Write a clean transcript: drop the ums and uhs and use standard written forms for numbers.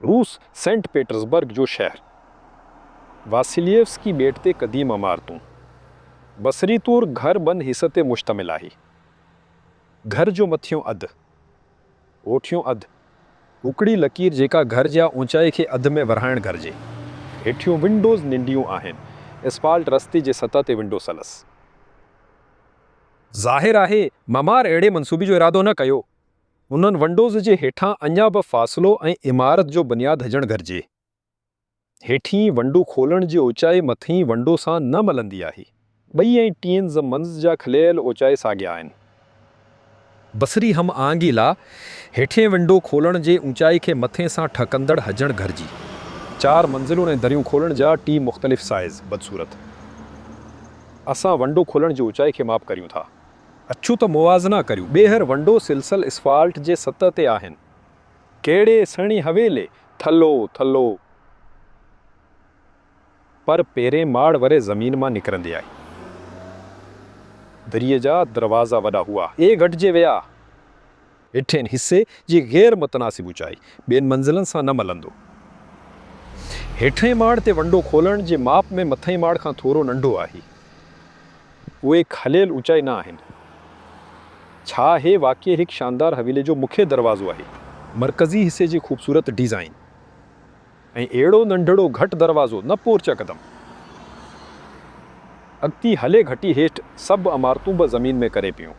रूस Saint Petersburg जो शहर, वासिलियव्स्की बेटते कदीम अमारतूं, बसरी तौर घर बंद हिस्सते मुश्तमिल आहे। घर जो मथियों अधु, ओठियों अधु, उकड़ी लकीर जेका घर जा ऊंचाई के अधु में वरहाइण घुरिजे। हेठियों विंडोज़ निंडियूं आहिनि, एस्फाल्ट रस्ते जे सतह ते विंडो सलस। ज़ाहिर आहे ममार अहिड़े मंसूबे जो इरादो न कयो। उन्हनि विंडोज़ जे हेठां अञा बि फ़ासिलो ऐं इमारत जो बुनियादु हुजणु घुरिजे। हेठीं वंडो खोलण जी ऊचाई मथीं वंडो सां न मिलंदी आहे। ॿई ऐं टीहनि ज़ मंज़ जा खिलियल ऊचाई साॻिया आहिनि। बसरी हम आंगीला हेठें विंडो खोलण जे ऊचाई खे मथे सां ठकंदड़ हुजणु घुरिजी। 4 मंज़िलूं ऐं दरियूं खोलण जा 2 मुख़्तलिफ़ साइज़ बदसूरत। असां वंडो खोलण जी ऊचाई खे माप करियूं था। अछू त मुवाज़ना करियूं। ॿीहर वंडो सिलसिल इस्फाल्ट जे सतह ते आहिनि। कहिड़े सणी हवेले थलो थलो पर पेरें माड़ वरे ज़मीन मां निकिरंदी आई। दरिए जा दरवाज़ा वॾा हुआ, घटिजे विया। हेठें हिस्से जी गैर मुतनासिब ऊचाई ॿियनि मंज़िलनि सां न मिलंदो। हेठें माड़ ते वंडो खोलण जे माप में मथें माड़ खां थोरो नंढो आहे। उहे खलियल ऊचाई न आहिनि। छा हे वाक़ई हिकु शानदार हवेली जो मुख्य दरवाज़ो आहे। मरकज़ी हिस्से जी ख़ूबसूरत डिज़ाइन ऐं अहिड़ो नंढड़ो घटि दरवाज़ो न पोरचा क़दम। अॻिती हले घटी हेठि सभु इमारतूं बि ज़मीन में करे पियूं।